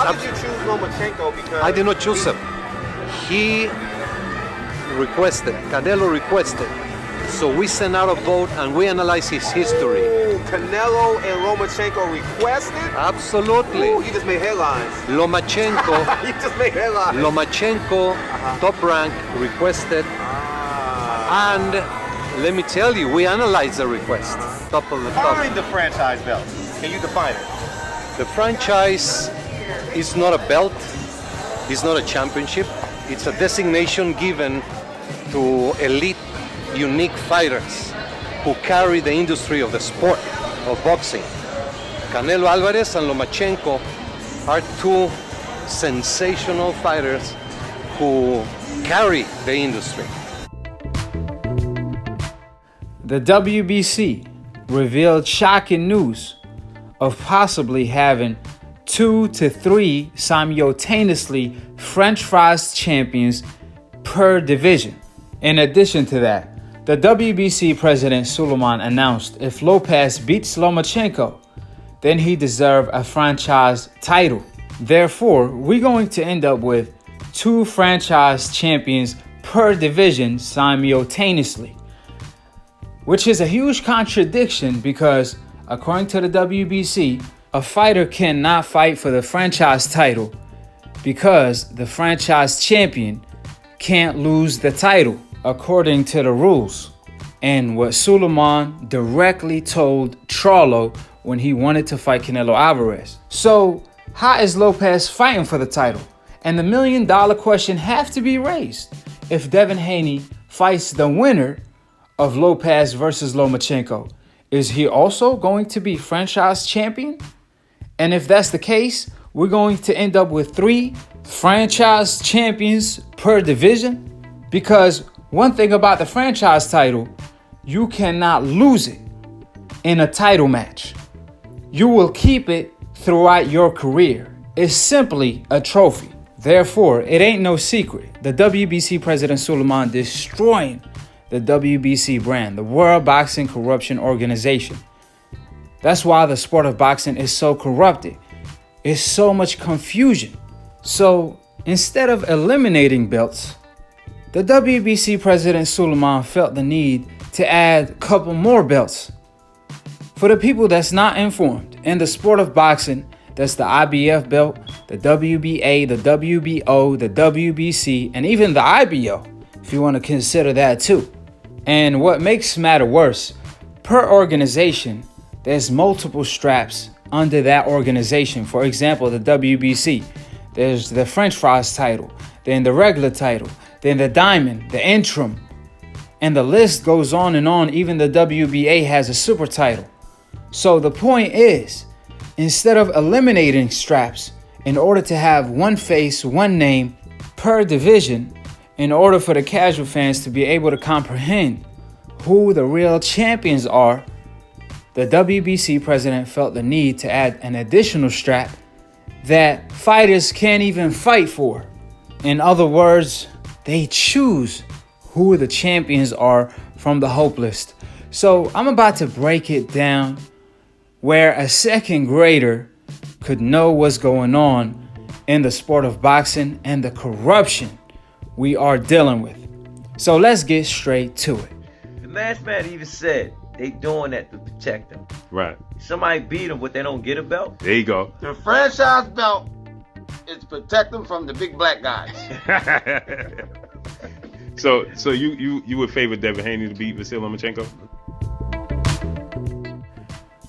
How did you choose Lomachenko? Because I did not choose him. He requested, Canelo requested. So we sent out a vote and we analyzed his history. Ooh, Canelo and Lomachenko requested? Absolutely. Ooh, you just made headlines. Lomachenko, You just made headlines. Lomachenko, top rank, requested. And let me tell you, we analyzed the request. Top of the top. Define the franchise belt. Can you define it? The franchise is not a belt, it's not a championship, it's a designation given to elite, unique fighters who carry the industry of the sport of boxing. Canelo Alvarez and Lomachenko are two sensational fighters who carry the industry. The WBC revealed shocking news of possibly having 2 to 3 simultaneously French fries champions per division. In addition to that, the WBC president Suleiman announced if Lopez beats Lomachenko, then he deserves a franchise title. Therefore, we're going to end up with 2 franchise champions per division simultaneously, which is a huge contradiction because, according to the WBC, a fighter cannot fight for the franchise title because the franchise champion can't lose the title according to the rules. And what Suleiman directly told Charlo when he wanted to fight Canelo Alvarez. So how is Lopez fighting for the title? And the $1 million question have to be raised. If Devin Haney fights the winner of Lopez versus Lomachenko, is he also going to be franchise champion? And if that's the case, we're going to end up with 3 franchise champions per division? Because one thing about the franchise title, you cannot lose it in a title match. You will keep it throughout your career. It's simply a trophy. Therefore, it ain't no secret. The WBC president Suleiman destroying the WBC brand, the World Boxing Corruption Organization. That's why the sport of boxing is so corrupted. It's so much confusion. So instead of eliminating belts, the WBC president Suleiman felt the need to add a couple more belts. For the people that's not informed, in the sport of boxing, that's the IBF belt, the WBA, the WBO, the WBC, and even the IBO, if you want to consider that too. And what makes matter worse, per organization, there's multiple straps under that organization. For example, the WBC, there's the French fries title, then the regular title, then the diamond, the interim, and the list goes on and on. Even the WBA has a super title. So the point is, instead of eliminating straps in order to have one face, one name per division, in order for the casual fans to be able to comprehend who the real champions are, the WBC president felt the need to add an additional strap that fighters can't even fight for. In other words, they choose who the champions are from the hope list. So I'm about to break it down where a second grader could know what's going on in the sport of boxing and the corruption we are dealing with. So let's get straight to it. The masked man even said they doing that to protect them. Right. Somebody beat them, but they don't get a belt. There you go. The franchise belt is protect them from the big black guys. So you would favor Devin Haney to beat Vasily Lomachenko?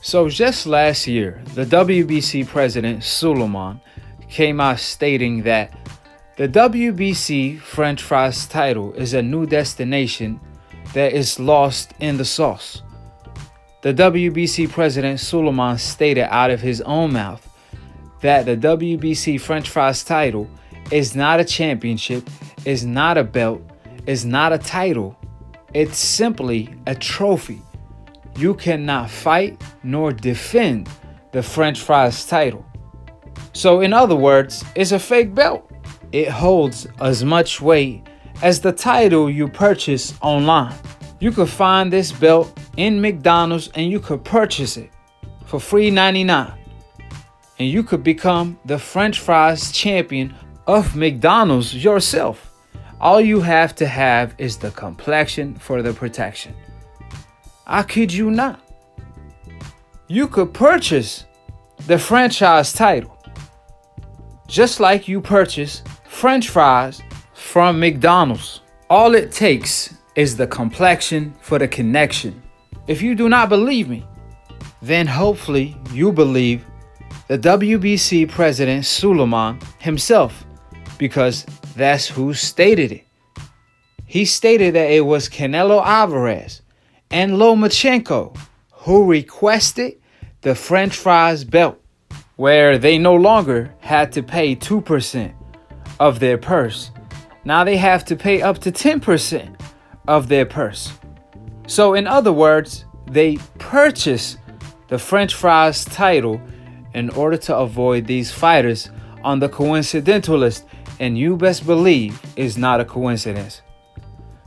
So just last year, the WBC president Suleiman came out stating that the WBC French fries title is a new destination that is lost in the sauce. The WBC president Suleiman stated out of his own mouth that the WBC French fries title is not a championship, is not a belt, is not a title. It's simply a trophy. You cannot fight nor defend the French fries title. So in other words, it's a fake belt. It holds as much weight as the title you purchase online. You could find this belt in McDonald's and you could purchase it for $3.99. and you could become the French fries champion of McDonald's yourself. All you have to have is the complexion for the protection. I kid you not. You could purchase the franchise title just like you purchase French fries from McDonald's. All it takes is the complexion for the connection. If you do not believe me, then hopefully you believe the WBC president Suleiman himself, because that's who stated it. He stated that it was Canelo Alvarez and Lomachenko who requested the French fries belt, where they no longer had to pay 2% of their purse. Now they have to pay up to 10% of their purse. So in other words, they purchased the French fries title in order to avoid these fighters on the coincidental list, and you best believe it's not a coincidence.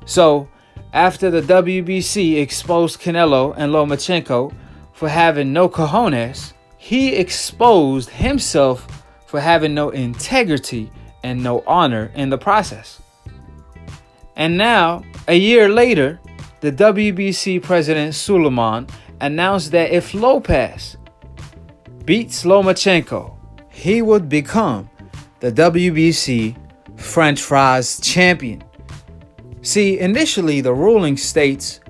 So after the WBC exposed Canelo and Lomachenko for having no cojones, he exposed himself for having no integrity and no honor in the process. And now, a year later, the WBC president Suleiman announced that if Lopez beats Lomachenko, he would become the WBC French fries champion. See, initially the ruling states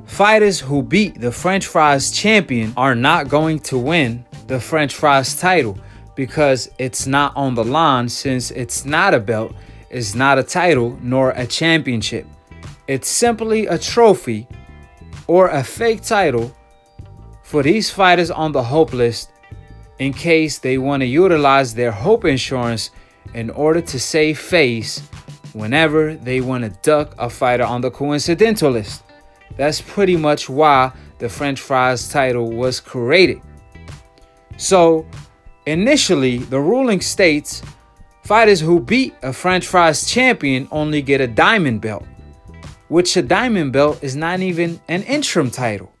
fighters who beat the French fries champion are not going to win the French fries title because it's not on the line, since it's not a belt, it's not a title, nor a championship. It's simply a trophy or a fake title for these fighters on the hope list in case they want to utilize their hope insurance in order to save face whenever they want to duck a fighter on the coincidental list. That's pretty much why the French fries title was created. So initially, the ruling states fighters who beat a French fries champion only get a diamond belt, which a diamond belt is not even an interim title.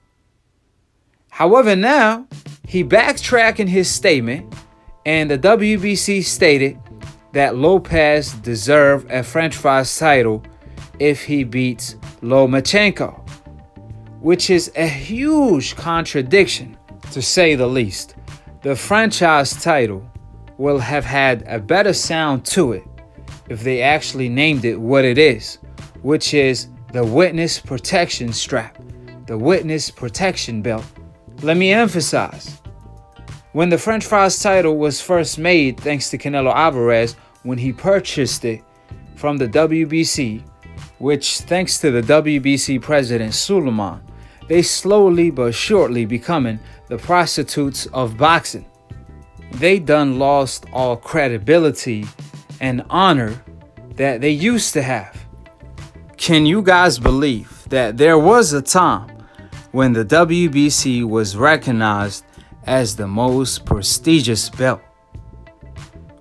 However, now he backtracked in his statement, and the WBC stated that Lopez deserved a French fries title if he beats Lomachenko, which is a huge contradiction, to say the least. The franchise title will have had a better sound to it if they actually named it what it is, which is the Witness Protection Strap, the Witness Protection Belt. Let me emphasize, when the French fries title was first made, thanks to Canelo Alvarez, when he purchased it from the WBC, which thanks to the WBC president Suleiman, they slowly but surely becoming the prostitutes of boxing. They done lost all credibility and honor that they used to have. Can you guys believe that there was a time when the WBC was recognized as the most prestigious belt,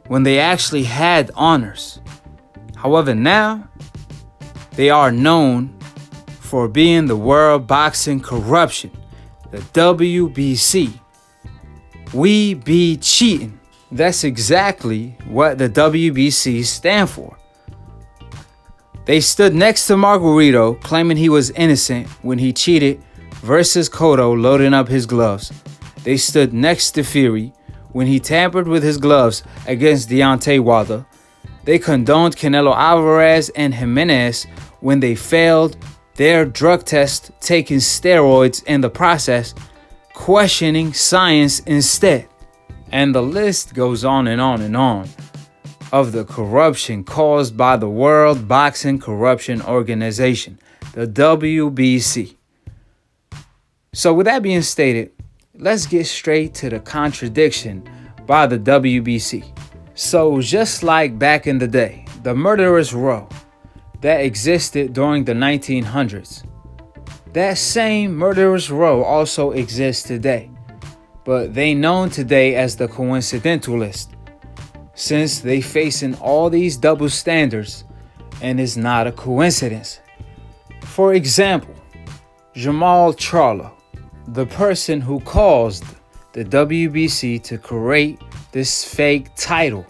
when they actually had honors? However, now they are known for being the World Boxing Corruption, the WBC. We be cheating. That's exactly what the WBC stand for. They stood next to Margarito, claiming he was innocent when he cheated versus Cotto, loading up his gloves. They stood next to Fury when he tampered with his gloves against Deontay Wilder. They condoned Canelo Alvarez and Jimenez when they failed their drug test, taking steroids in the process, questioning science instead. And the list goes on and on and on of the corruption caused by the World Boxing Corruption Organization, the WBC. So with that being stated, let's get straight to the contradiction by the WBC. So just like back in the day, the murderer's row that existed during the 1900s, that same murderer's row also exists today, but they known today as the coincidental list, since they facing all these double standards and it's not a coincidence. For example, Charlo, the person who caused the WBC to create this fake title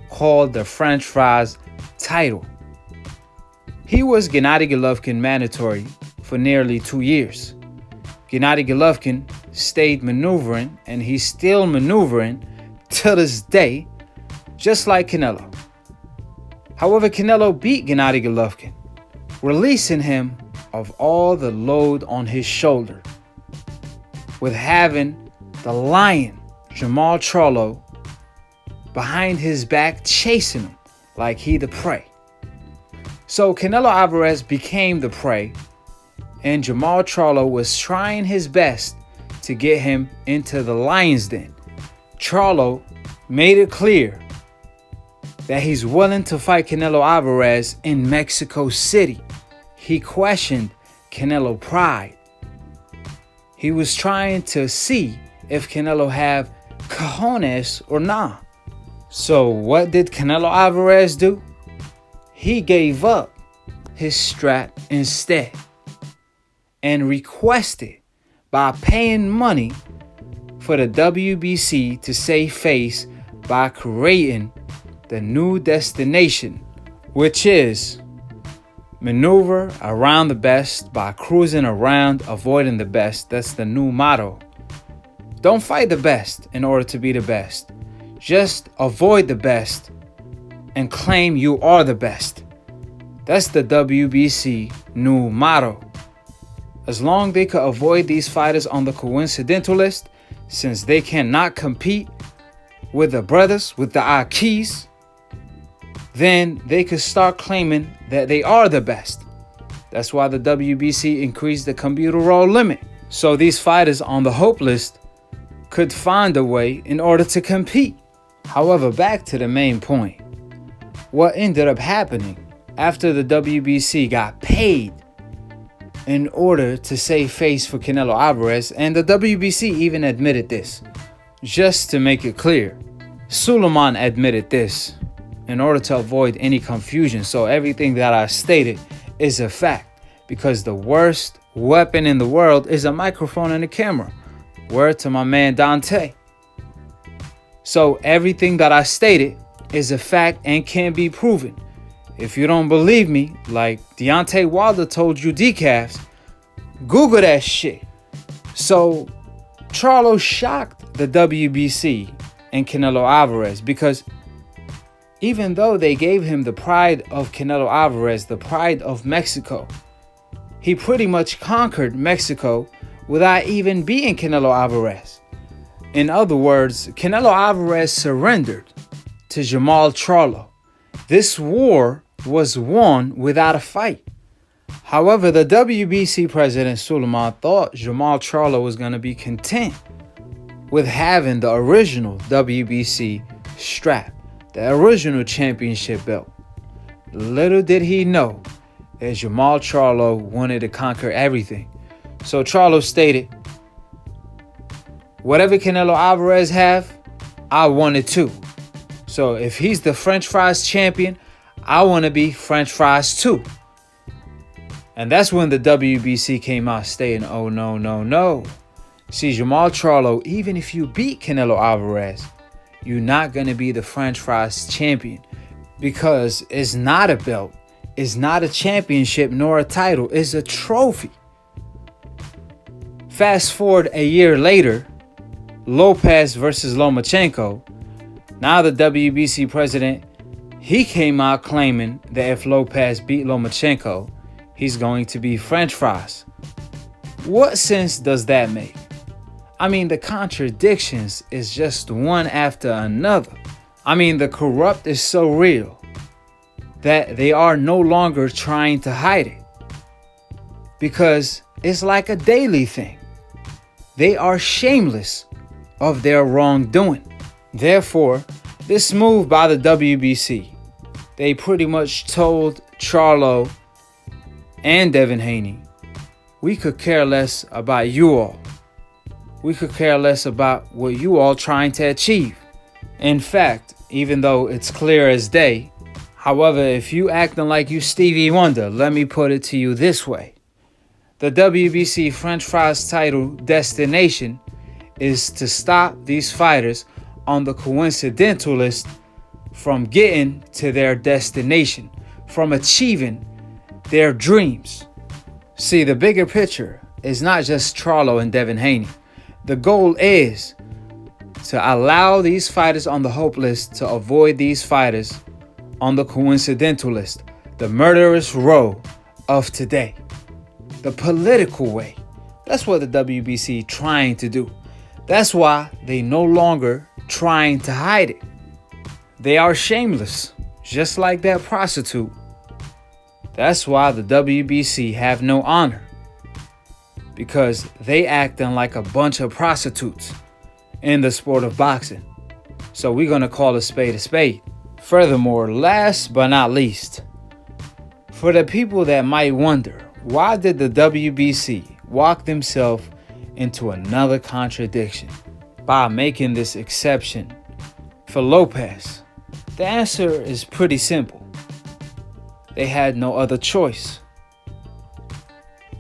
called the French fries title. He was Gennady Golovkin mandatory for nearly 2 years. Gennady Golovkin stayed maneuvering, and he's still maneuvering to this day, just like Canelo. However, Canelo beat Gennady Golovkin, releasing him of all the load on his shoulder, with having the lion, Jermall Charlo, behind his back chasing him like he the prey. So Canelo Alvarez became the prey, and Jermall Charlo was trying his best to get him into the lion's den. Charlo made it clear that he's willing to fight Canelo Alvarez in Mexico City. He questioned Canelo pride. He was trying to see if Canelo have cojones or not. So what did Canelo Alvarez do? He gave up his strap instead and requested by paying money for the WBC to save face by creating the new destination, which is maneuver around the best by cruising around, avoiding the best. That's the new motto. Don't fight the best in order to be the best. Just avoid the best and claim you are the best. That's the WBC new motto. As long as they could avoid these fighters on the coincidental list, since they cannot compete with the brothers, with the Akhis, then they could start claiming that they are the best. That's why the WBC increased the computer roll limit, so these fighters on the hope list could find a way in order to compete. However, back to the main point. What ended up happening after the WBC got paid in order to save face for Canelo Alvarez, and the WBC even admitted this. Just to make it clear, Suleiman admitted this in order to avoid any confusion. So everything that I stated is a fact, because the worst weapon in the world is a microphone and a camera. Word to my man Dante. So everything that I stated is a fact and can be proven. If you don't believe me, like Deontay Wilder told you decafs, Google that shit. So Charlo shocked the WBC and Canelo Alvarez, because even though they gave him the pride of Canelo Alvarez, the pride of Mexico, he pretty much conquered Mexico without even beating Canelo Alvarez. In other words, Canelo Alvarez surrendered to Jermall Charlo. This war was won without a fight. However, the WBC president Suleiman thought Jermall Charlo was going to be content with having the original WBC strap, the original championship belt. Little did he know that Jermall Charlo wanted to conquer everything. So Charlo stated, whatever Canelo Alvarez have, I want it too. So if he's the French fries champion, I want to be French fries too. And that's when the WBC came out stating, oh no, no, no. See, Jermall Charlo, even if you beat Canelo Alvarez, you're not going to be the French fries champion, because it's not a belt, it's not a championship nor a title, it's a trophy. Fast forward a year later, Lopez versus Lomachenko. Now the WBC president, he came out claiming that if Lopez beat Lomachenko, he's going to be French fries. What sense does that make? I mean, the contradictions is just one after another. I mean, the corrupt is so real that they are no longer trying to hide it, because it's like a daily thing. They are shameless of their wrongdoing. Therefore, this move by the WBC, they pretty much told Charlo and Devin Haney, we could care less about you all. We could care less about what you all trying to achieve. In fact, even though it's clear as day, however, if you acting like you Stevie Wonder, let me put it to you this way. The WBC French fries title destination is to stop these fighters on the coincidental list from getting to their destination, from achieving their dreams. See, the bigger picture is not just Charlo and Devin Haney. The goal is to allow these fighters on the hope list to avoid these fighters on the coincidental list, the murderous row of today, the political way. That's what the WBC trying to do. That's why they no longer trying to hide it. They are shameless, just like that prostitute. That's why the WBC have no honor, because they acting like a bunch of prostitutes in the sport of boxing. So we're gonna call a spade a spade. Furthermore, last but not least, for the people that might wonder, why did the WBC walk themselves into another contradiction by making this exception for Lopez? The answer is pretty simple. They had no other choice.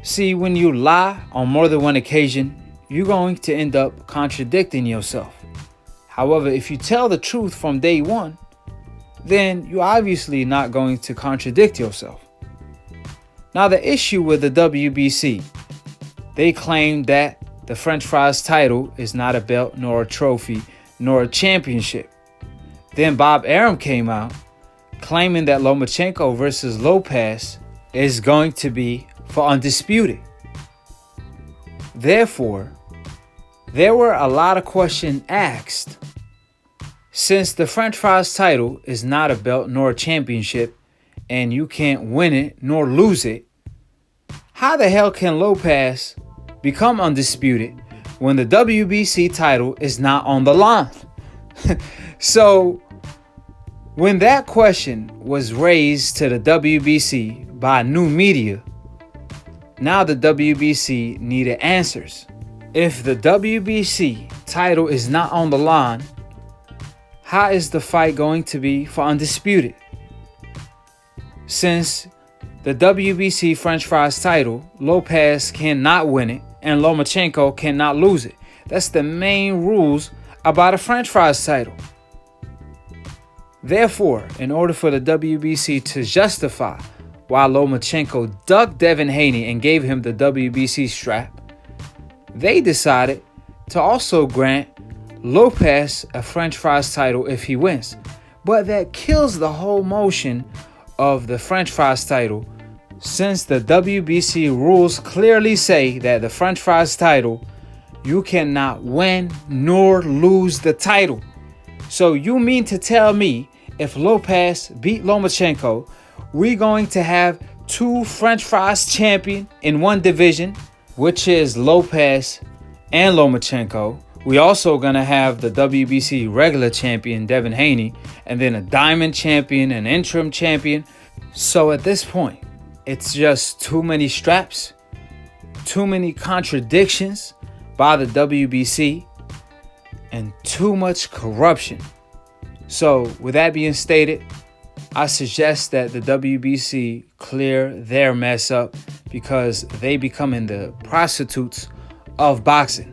See, when you lie on more than one occasion, you're going to end up contradicting yourself. However, if you tell the truth from day one, then you're obviously not going to contradict yourself. Now, the issue with the WBC, they claim that the French fries title is not a belt, nor a trophy, nor a championship. Then Bob Arum came out claiming that Lomachenko versus Lopez is going to be for Undisputed. Therefore, there were a lot of questions asked. Since the French fries title is not a belt nor a championship, and you can't win it nor lose it, how the hell can Lopez become undisputed when the WBC title is not on the line? So, when that question was raised to the WBC by new media, now the WBC needed answers. If the WBC title is not on the line, how is the fight going to be for Undisputed? Since the WBC French fries title, Lopez cannot win it and Lomachenko cannot lose it. That's the main rules about a French fries title. Therefore, in order for the WBC to justify why Lomachenko ducked Devin Haney and gave him the WBC strap, they decided to also grant Lopez a French fries title if he wins. But that kills the whole motion of the French fries title, since the WBC rules clearly say that the French fries title, you cannot win nor lose the title. So you mean to tell me if Lopez beat Lomachenko, we're going to have two French fries champion in one division, which is Lopez and Lomachenko. We also gonna have the WBC regular champion, Devin Haney, and then a diamond champion, an interim champion. So at this point, it's just too many straps, too many contradictions by the WBC, and too much corruption. So with that being stated, I suggest that the WBC clear their mess up, because they becoming the prostitutes of boxing.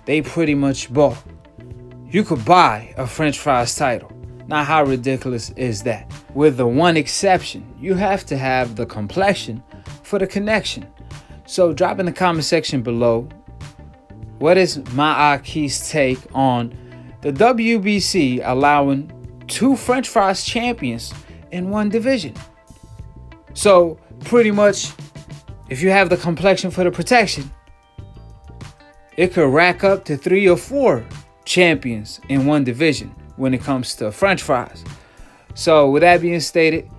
They pretty much bought. You could buy a French fries title. Now, how ridiculous is that? With the one exception, you have to have the complexion for the connection. So drop in the comment section below, what is my Akhi's take on the WBC allowing two French fries champions in one division? So pretty much, if you have the complexion for the protection, it could rack up to 3 or 4 champions in one division when it comes to French fries. So with that being stated,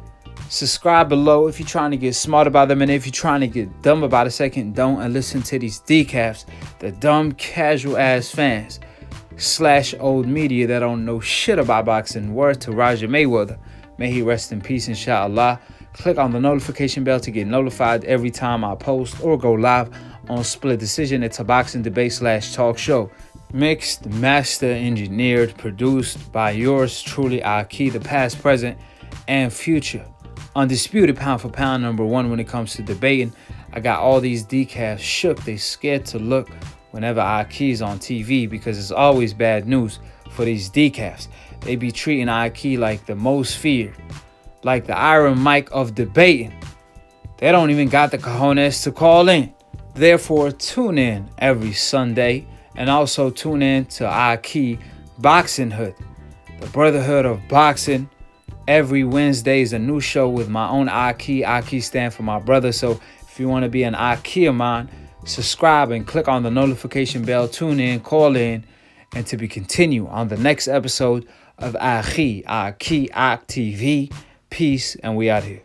subscribe below if you're trying to get smart about them, and if you're trying to get dumb about a second, don't, and listen to these decaps, the dumb casual ass fans / old media that don't know shit about boxing. Word to Roger Mayweather, may he rest in peace, inshallah. Click on the notification bell to get notified every time I post or go live on Split Decision. It's a boxing debate / talk show. Mixed, master, engineered, produced by yours truly, Akhi, the past, present, and future. Undisputed pound for pound #1 when it comes to debating. I got all these decaf shook. They scared to look whenever Akhi's on TV, because it's always bad news for these decafs. They be treating Akhi like the most feared, like the Iron Mike of debating. They don't even got the cojones to call in. Therefore, tune in every Sunday and also tune in to Akhi Boxing Hood, the Brotherhood of Boxing. Every Wednesday is a new show with my own Akhi. Akhi stand for my brother. So if you want to be an Akhi of mine, subscribe and click on the notification bell. Tune in, call in, and to be continued on the next episode of Akhi TV. Peace, and we out here.